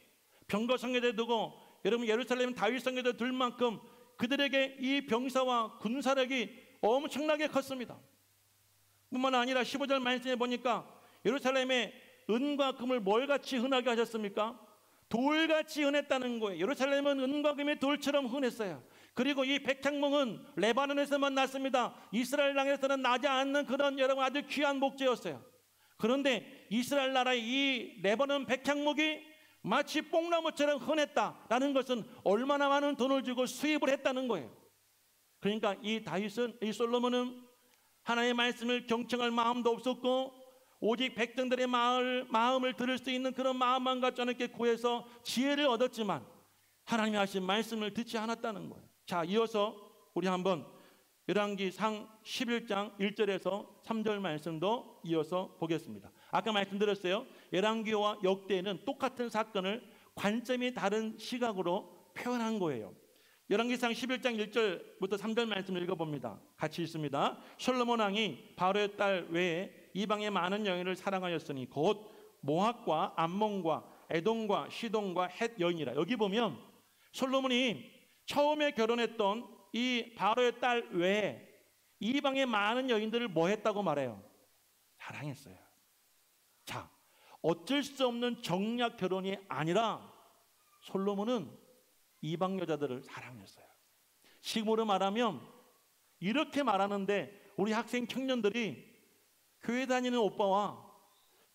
병거 성에다 두고 여러분 예루살렘 다윗 성에다 둘 만큼 그들에게 이 병사와 군사력이 엄청나게 컸습니다. 뿐만 아니라 15절 말씀에 보니까 예루살렘에 은과 금을 뭘같이 흔하게 하셨습니까? 돌같이 흔했다는 거예요. 예루살렘은 은과 금이 돌처럼 흔했어요. 그리고 이 백향목은 레바논에서만 났습니다. 이스라엘 땅에서는 나지 않는 그런 여러분 아주 귀한 목재였어요. 그런데 이스라엘 나라의 이 레바논 백향목이 마치 뽕나무처럼 흔했다라는 것은 얼마나 많은 돈을 주고 수입을 했다는 거예요. 그러니까 이 솔로몬은 하나님의 말씀을 경청할 마음도 없었고 오직 백성들의 마음을 들을 수 있는 그런 마음만 갖지 않게 구해서 지혜를 얻었지만 하나님이 하신 말씀을 듣지 않았다는 거예요. 자, 이어서 우리 한번 열왕기상 11장 1절에서 3절 말씀도 이어서 보겠습니다. 아까 말씀드렸어요. 열왕기와 역대는 똑같은 사건을 관점이 다른 시각으로 표현한 거예요. 열왕기상 11장 1절부터 3절 말씀을 읽어봅니다. 같이 읽습니다. 솔로몬 왕이 바로의 딸 외에 이방의 많은 여인을 사랑하였으니 곧 모압과 암몬과 에돔과 시돈과 헷 여인이라. 여기 보면 솔로몬이 처음에 결혼했던 이 바로의 딸 외에 이방의 많은 여인들을 뭐 했다고 말해요? 사랑했어요. 자, 어쩔 수 없는 정략 결혼이 아니라 솔로몬은 이방 여자들을 사랑했어요. 식으로 말하면 이렇게 말하는데 우리 학생 청년들이 교회 다니는 오빠와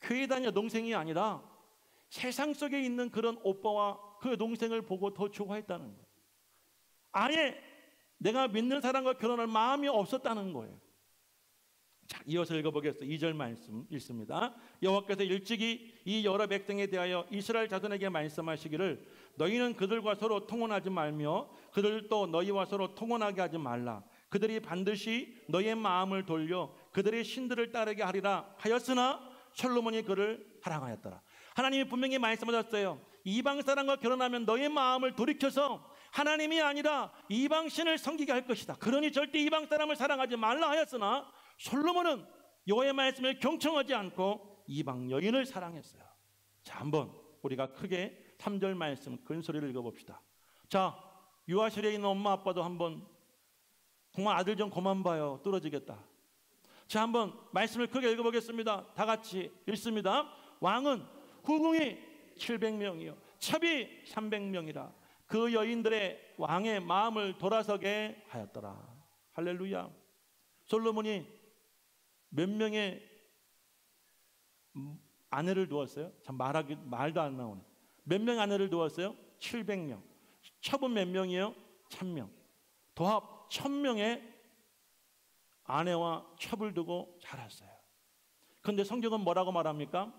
교회 다니는 여동생이 아니라 세상 속에 있는 그런 오빠와 그 여동생을 보고 더 좋아했다는 거예요. 아예 내가 믿는 사람과 결혼할 마음이 없었다는 거예요. 자, 이어서 읽어보겠습니다. 2절 말씀 읽습니다. 여호와께서 일찍이 이 여러 백성에 대하여 이스라엘 자손에게 말씀하시기를 너희는 그들과 서로 통혼하지 말며 그들도 너희와 서로 통혼하게 하지 말라. 그들이 반드시 너희의 마음을 돌려 그들의 신들을 따르게 하리라 하였으나 솔로몬이 그를 사랑하였더라. 하나님이 분명히 말씀하셨어요. 이방 사람과 결혼하면 너의 마음을 돌이켜서 하나님이 아니라 이방 신을 섬기게 할 것이다. 그러니 절대 이방 사람을 사랑하지 말라 하였으나 솔로몬은 여호와의 말씀을 경청하지 않고 이방 여인을 사랑했어요. 자, 한번 우리가 크게 3절 말씀 큰 소리를 읽어봅시다. 자, 유아실에 있는 엄마 아빠도 한번 정말 아들 좀 그만 봐요. 뚫어지겠다. 자, 한번 말씀을 크게 읽어보겠습니다. 다 같이 읽습니다. 왕은 후궁이 700명이요 첩이 300명이라 그 여인들의 왕의 마음을 돌아서게 하였더라. 할렐루야. 솔로몬이 몇 명의 아내를 두었어요? 참 말도 안 나오네. 몇 명의 아내를 두었어요? 700명. 첩은 몇 명이에요? 1000명. 도합 1000명의 아내와 첩을 두고 살았어요. 그런데 성경은 뭐라고 말합니까?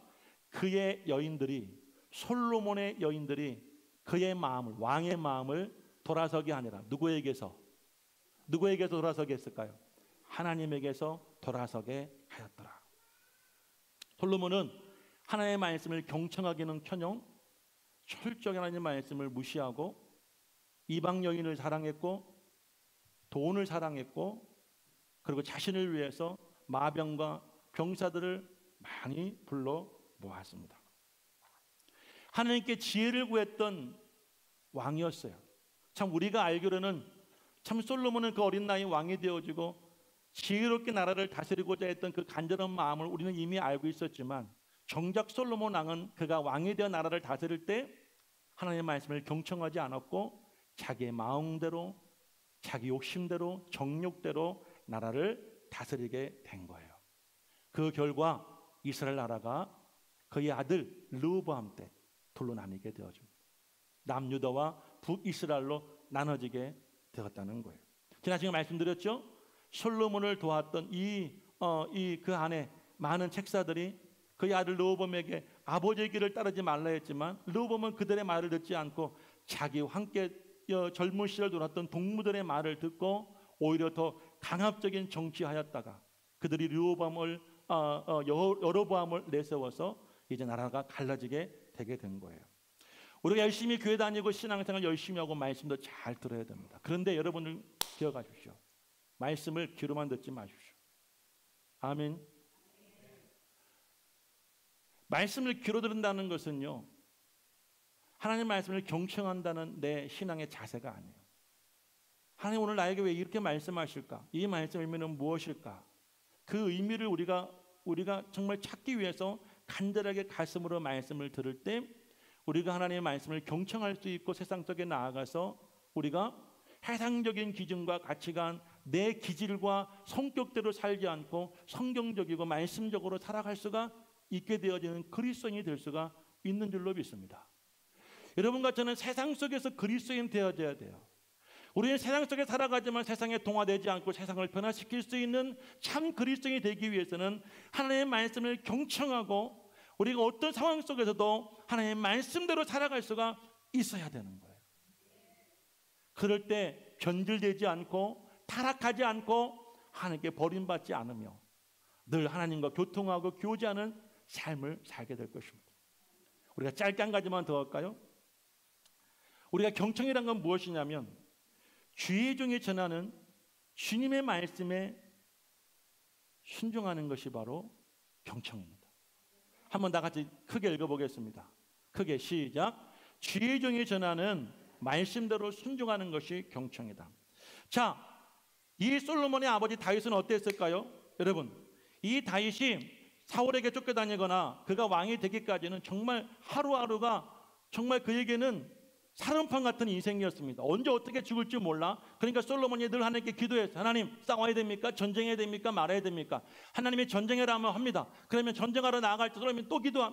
그의 여인들이, 솔로몬의 여인들이 그의 마음을, 왕의 마음을 돌아서게 하니라. 누구에게서 돌아서게 했을까요? 하나님에게서 돌아서게 하였더라. 솔로몬은 하나님의 말씀을 경청하기는커녕 철저히 하나님의 말씀을 무시하고 이방 여인을 사랑했고 돈을 사랑했고 그리고 자신을 위해서 마병과 병사들을 많이 불러 모았습니다. 하나님께 지혜를 구했던 왕이었어요. 참 우리가 알기로는 참 솔로몬은 그 어린 나이 왕이 되어지고 지혜롭게 나라를 다스리고자 했던 그 간절한 마음을 우리는 이미 알고 있었지만 정작 솔로몬 왕은 그가 왕이 되어 나라를 다스릴 때 하나님의 말씀을 경청하지 않았고 자기의 마음대로 자기 욕심대로 정욕대로 나라를 다스리게 된 거예요. 그 결과 이스라엘 나라가 그의 아들 르호보암 때 둘로 나뉘게 되어집니다. 남유다와 북이스라엘로 나눠지게 되었다는 거예요. 제가 지금 말씀드렸죠. 솔로몬을 도왔던 그 안에 많은 책사들이 그의 아들 르호보암에게 아버지의 길을 따르지 말라 했지만 르호보암은 그들의 말을 듣지 않고 자기와 함께 젊은 시절 놀았던 동무들의 말을 듣고 오히려 더 강압적인 정치하였다가 그들이 여로보암을 내세워서 이제 나라가 갈라지게 되게 된 거예요. 우리가 열심히 교회 다니고 신앙생활 열심히 하고 말씀도 잘 들어야 됩니다. 그런데 여러분들 기억하십시오. 말씀을 귀로만 듣지 마십시오. 아멘. 말씀을 귀로 듣는다는 것은요, 하나님 말씀을 경청한다는 내 신앙의 자세가 아니에요. 하나님 오늘 나에게 왜 이렇게 말씀하실까? 이 말씀의 의미는 무엇일까? 그 의미를 우리가 정말 찾기 위해서 간절하게 가슴으로 말씀을 들을 때 우리가 하나님의 말씀을 경청할 수 있고 세상 속에 나아가서 우리가 세상적인 기준과 가치관, 내 기질과 성격대로 살지 않고 성경적이고 말씀적으로 살아갈 수가 있게 되어지는 그리스도인이 될 수가 있는 줄로 믿습니다. 여러분과 저는 세상 속에서 그리스도인 되어져야 돼요. 우리는 세상 속에 살아가지만 세상에 동화되지 않고 세상을 변화시킬 수 있는 참 그리스도인이 되기 위해서는 하나님의 말씀을 경청하고 우리가 어떤 상황 속에서도 하나님의 말씀대로 살아갈 수가 있어야 되는 거예요. 그럴 때 변질되지 않고 타락하지 않고 하나님께 버림받지 않으며 늘 하나님과 교통하고 교제하는 삶을 살게 될 것입니다. 우리가 짧게 한 가지만 더 할까요? 우리가 경청이란 건 무엇이냐면 주의 종이 전하는 주님의 말씀에 순종하는 것이 바로 경청입니다. 한번 다 같이 크게 읽어보겠습니다. 크게 시작. 주의 종이 전하는 말씀대로 순종하는 것이 경청이다. 자, 이 솔로몬의 아버지 다윗은 어땠을까요? 여러분, 이 다윗이 사울에게 쫓겨다니거나 그가 왕이 되기까지는 정말 하루하루가 정말 그에게는 사슴판 같은 인생이었습니다. 언제 어떻게 죽을지 몰라. 그러니까 솔로몬이 늘 하나님께 기도했어요. 하나님, 싸워야 됩니까? 전쟁해야 됩니까? 말아야 됩니까? 하나님이 전쟁해라 하면 합니다. 그러면 전쟁하러 나아갈 때 솔로몬이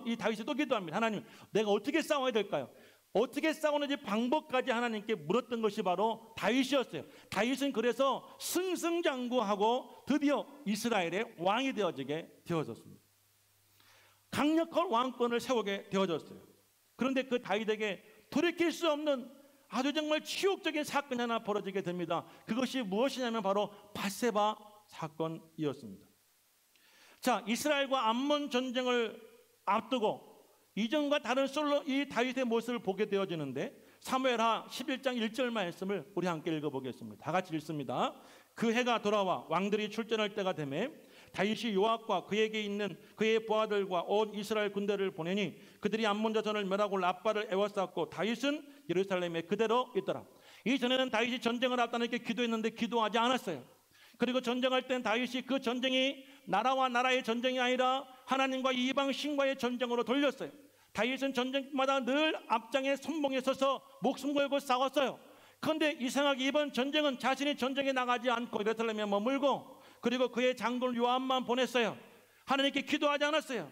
이 다윗이 또 기도합니다. 하나님, 내가 어떻게 싸워야 될까요? 어떻게 싸우는지 방법까지 하나님께 물었던 것이 바로 다윗이었어요. 다윗은 그래서 승승장구하고 드디어 이스라엘의 왕이 되어졌습니다. 강력한 왕권을 세우게 되어졌어요. 그런데 그 다윗에게 돌이킬 수 없는 아주 정말 치욕적인 사건이 하나 벌어지게 됩니다. 그것이 무엇이냐면 바로 밧세바 사건이었습니다. 자, 이스라엘과 암몬 전쟁을 앞두고 이전과 다른 이 다윗의 모습을 보게 되어지는데 사무엘하 11장 1절 말씀을 우리 함께 읽어보겠습니다. 다 같이 읽습니다. 그 해가 돌아와 왕들이 출전할 때가 되매 다윗이 요압과 그에게 있는 그의 부하들과 온 이스라엘 군대를 보내니 그들이 암몬 자손을 멸하고 라빠를 에워쌌고 다윗은 예루살렘에 그대로 있더라. 이전에는 다윗이 전쟁을 앞다니게 기도했는데 기도하지 않았어요. 그리고 전쟁할 땐 다윗이 그 전쟁이 나라와 나라의 전쟁이 아니라 하나님과 이방 신과의 전쟁으로 돌렸어요. 다윗은 전쟁마다 늘 앞장에 선봉에 서서 목숨 걸고 싸웠어요. 그런데 이상하게 이번 전쟁은 자신이 전쟁에 나가지 않고 예루살렘에 머물고 그리고 그의 장군 요압만 보냈어요. 하나님께 기도하지 않았어요.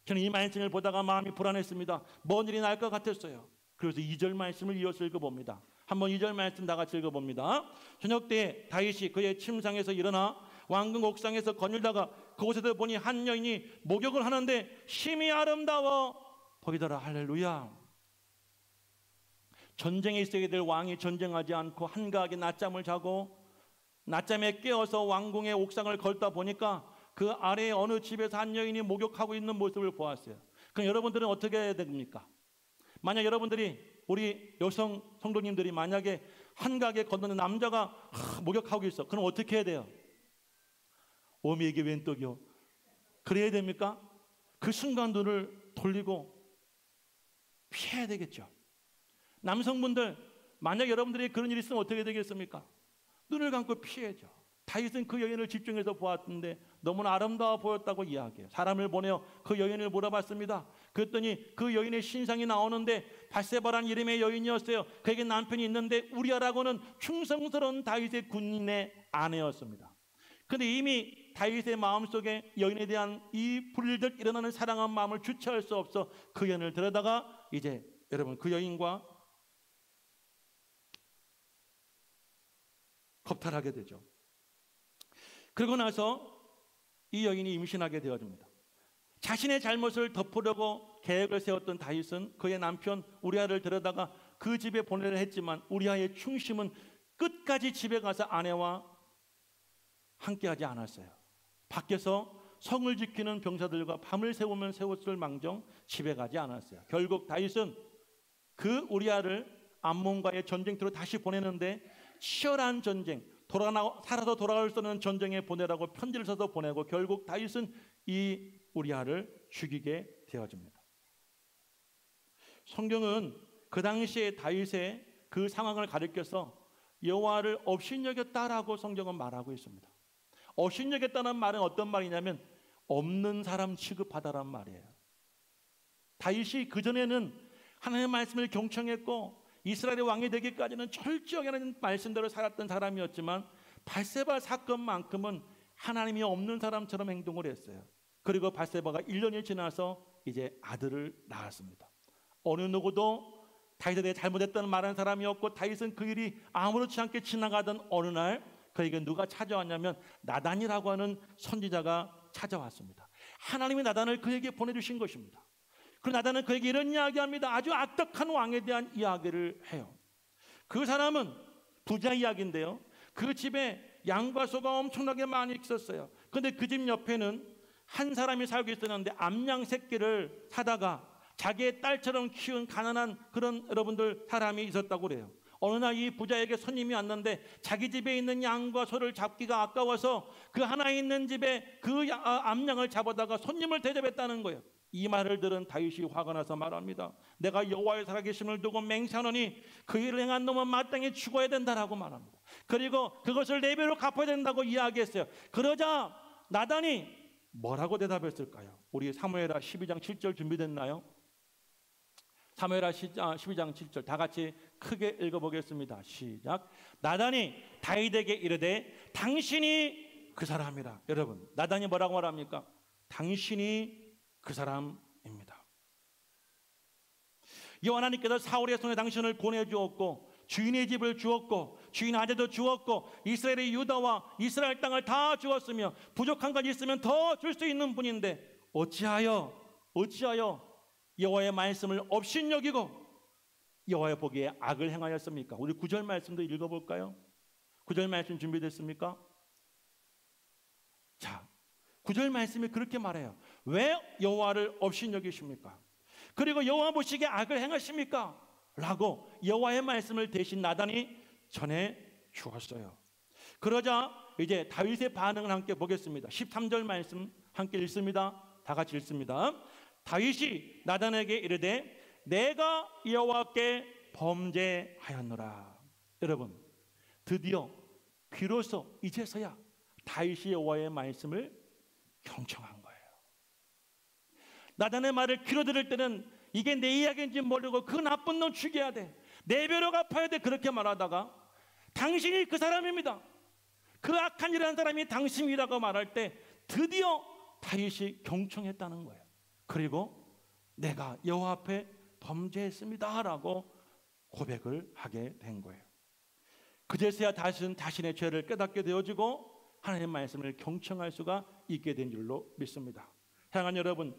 저는 이 말씀을 보다가 마음이 불안했습니다. 뭔 일이 날 것 같았어요. 그래서 2절 말씀을 이어서 읽어봅니다. 한번 2절 말씀 다 같이 읽어봅니다. 저녁 때에 다윗이 그의 침상에서 일어나 왕궁 옥상에서 거닐다가 그곳에서 보니 한 여인이 목욕을 하는데 심히 아름다워 보이더라. 할렐루야. 전쟁에 있어야 될 왕이 전쟁하지 않고 한가하게 낮잠을 자고 낮잠에 깨어서 왕궁의 옥상을 걷다 보니까 그 아래에 어느 집에서 한 여인이 목욕하고 있는 모습을 보았어요. 그럼 여러분들은 어떻게 해야 됩니까? 만약 여러분들이 우리 여성 성도님들이 만약에 한가하게 걷는 남자가 목욕하고 있어. 그럼 어떻게 해야 돼요? 어미에게 웬 떡이요? 그래야 됩니까? 그 순간 눈을 돌리고 피해야 되겠죠. 남성분들 만약 여러분들이 그런 일이 있으면 어떻게 되겠습니까? 눈을 감고 피해야죠. 다윗은 그 여인을 집중해서 보았는데 너무나 아름다워 보였다고 이야기해요. 사람을 보내어 그 여인을 물어봤습니다. 그랬더니 그 여인의 신상이 나오는데 밧세바란 이름의 여인이었어요. 그에게 남편이 있는데 우리아라고는 충성스러운 다윗의 군인의 아내였습니다. 그런데 이미 다윗의 마음속에 여인에 대한 이 불일듯 일어나는 사랑한 마음을 주체할 수 없어 그 여인을 데려다가 이제 여러분 그 여인과 겁탈하게 되죠. 그러고 나서 이 여인이 임신하게 되어집니다. 자신의 잘못을 덮으려고 계획을 세웠던 다윗은 그의 남편 우리아를 데려다가 그 집에 보내려 했지만 우리아의 충심은 끝까지 집에 가서 아내와 함께하지 않았어요. 밖에서 성을 지키는 병사들과 밤을 새우면 새웠을 망정 집에 가지 않았어요. 결국 다윗은 그 우리아를 암몬과의 전쟁터로 다시 보내는데 치열한 전쟁, 살아서 돌아올 수 없는 전쟁에 보내라고 편지를 써서 보내고 결국 다윗은 이 우리아를 죽이게 되어집니다. 성경은 그 당시에 다윗의 그 상황을 가리켜서 여호와를 업신여겼다라고 성경은 말하고 있습니다. 업신여겼다는 말은 어떤 말이냐면 없는 사람 취급하다란 말이에요. 다윗이 그전에는 하나님의 말씀을 경청했고 이스라엘의 왕이 되기까지는 철저하게 하는 말씀대로 살았던 사람이었지만 밧세바 사건만큼은 하나님이 없는 사람처럼 행동을 했어요. 그리고 밧세바가 1년이 지나서 이제 아들을 낳았습니다. 어느 누구도 다윗에 대해 잘못했다는 말하는 사람이었고 다윗은 그 일이 아무렇지 않게 지나가던 어느 날 그에게 누가 찾아왔냐면 나단이라고 하는 선지자가 찾아왔습니다. 하나님이 나단을 그에게 보내주신 것입니다. 그 나단은 그에게 이런 이야기합니다. 아주 악독한 왕에 대한 이야기를 해요. 그 사람은 부자 이야기인데요. 그 집에 양과 소가 엄청나게 많이 있었어요. 그런데 그 집 옆에는 한 사람이 살고 있었는데 암양 새끼를 사다가 자기의 딸처럼 키운 가난한 그런 여러분들 사람이 있었다고 그래요. 어느 날 이 부자에게 손님이 왔는데 자기 집에 있는 양과 소를 잡기가 아까워서 그 하나 있는 집에 그 암양을 잡아다가 손님을 대접했다는 거예요. 이 말을 들은 다윗이 화가 나서 말합니다. 내가 여호와의 살아계심을 두고 맹세하노니 그 일을 행한 놈은 마땅히 죽어야 된다라고 말합니다. 그리고 그것을 4배로 갚아야 된다고 이야기했어요. 그러자 나단이 뭐라고 대답했을까요? 우리 사무엘하 12장 7절 준비됐나요? 사무엘하 12장 7절 다 같이 크게 읽어보겠습니다. 시작. 나단이 다윗에게 이르되 당신이 그 사람이라. 여러분, 나단이 뭐라고 말합니까? 당신이 그 사람입니다. 여호와 하나님께서 사울의 손에 당신을 보내주었고 주인의 집을 주었고 주인 아들도 주었고 이스라엘의 유다와 이스라엘 땅을 다 주었으며 부족한 것 있으면 더 줄 수 있는 분인데 어찌하여 여호와의 말씀을 업신여기고 여호와의 보기에 악을 행하였습니까? 우리 9절 말씀도 읽어볼까요? 9절 말씀 준비됐습니까? 자, 9절 말씀이 그렇게 말해요. 왜 여호와를 업신여기십니까? 그리고 여호와 보시기에 악을 행하십니까? 라고 여호와의 말씀을 대신 나단이 전해 주었어요. 그러자 이제 다윗의 반응을 함께 보겠습니다. 13절 말씀 함께 읽습니다. 다 같이 읽습니다. 다윗이 나단에게 이르되 내가 여호와께 범죄하였노라. 여러분, 드디어 비로소 이제서야 다윗이 여호와의 말씀을 경청한 거예요. 나단의 말을 귀로들을 때는 이게 내 이야기인지 모르고 그 나쁜 놈 죽여야 돼, 4배로 갚아야 돼, 그렇게 말하다가 당신이 그 사람입니다, 그 악한 일을 한 사람이 당신이라고 말할 때 드디어 다윗이 경청했다는 거예요. 그리고 내가 여호와 앞에 범죄했습니다 라고 고백을 하게 된 거예요. 그제서야 다윗은 자신의 죄를 깨닫게 되어지고 하나님의 말씀을 경청할 수가 있게 된 줄로 믿습니다. 사랑하는 여러분,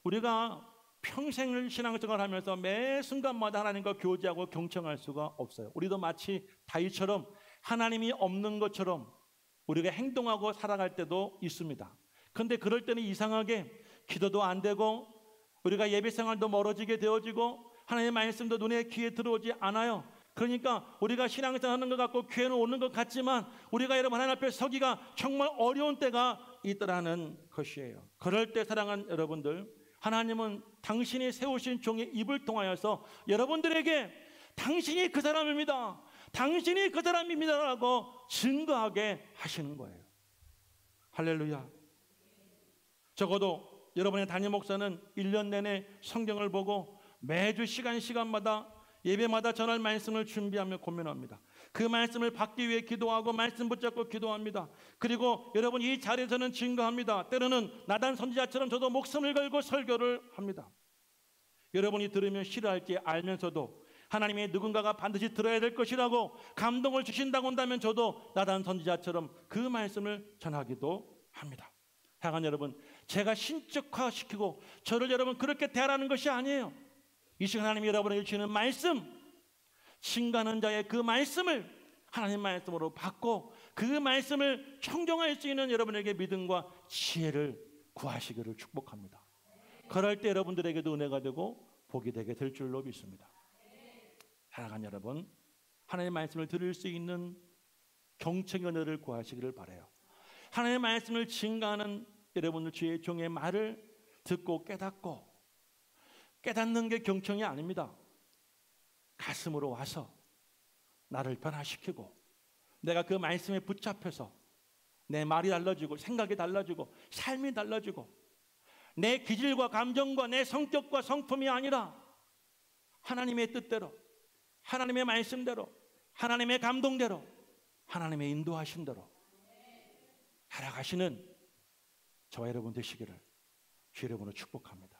우리가 평생을 신앙생활을 하면서 매 순간마다 하나님과 교제하고 경청할 수가 없어요. 우리도 마치 다윗처럼 하나님이 없는 것처럼 우리가 행동하고 살아갈 때도 있습니다. 그런데 그럴 때는 이상하게 기도도 안 되고 우리가 예배생활도 멀어지게 되어지고 하나님의 말씀도 눈에 귀에 들어오지 않아요. 그러니까 우리가 신앙생활 하는 것 같고 교회는 오는 것 같지만 우리가 여러분 하나님 앞에 서기가 정말 어려운 때가 있더라는 것이에요. 그럴 때 사랑하는 여러분들, 하나님은 당신이 세우신 종의 입을 통하여서 여러분들에게 당신이 그 사람입니다, 당신이 그 사람입니다 라고 증거하게 하시는 거예요. 할렐루야. 적어도 여러분의 담임 목사는 1년 내내 성경을 보고 매주 시간마다 예배마다 전할 말씀을 준비하며 고민합니다. 그 말씀을 받기 위해 기도하고 말씀 붙잡고 기도합니다. 그리고 여러분 이 자리에서는 증거합니다. 때로는 나단 선지자처럼 저도 목숨을 걸고 설교를 합니다. 여러분이 들으면 싫어할지 알면서도 하나님의 누군가가 반드시 들어야 될 것이라고 감동을 주신다고 한다면 저도 나단 선지자처럼 그 말씀을 전하기도 합니다. 사랑하는 여러분, 제가 신적화시키고 저를 여러분 그렇게 대하라는 것이 아니에요. 이 시간 하나님이 여러분에게 주시는 말씀, 신가는 자의 그 말씀을 하나님 말씀으로 받고 그 말씀을 청정할 수 있는 여러분에게 믿음과 지혜를 구하시기를 축복합니다. 그럴 때 여러분들에게도 은혜가 되고 복이 되게 될 줄로 믿습니다. 사랑하는 여러분, 하나님의 말씀을 들을 수 있는 경청의 은혜를 구하시기를 바라요. 하나님의 말씀을 증거하는 여러분들 주의 종의 말을 듣고 깨닫고, 깨닫는 게 경청이 아닙니다. 가슴으로 와서 나를 변화시키고 내가 그 말씀에 붙잡혀서 내 말이 달라지고 생각이 달라지고 삶이 달라지고 내 기질과 감정과 내 성격과 성품이 아니라 하나님의 뜻대로, 하나님의 말씀대로, 하나님의 감동대로, 하나님의 인도하신 대로 살아가시는 저와 여러분 되시기를 주 여러분을 축복합니다.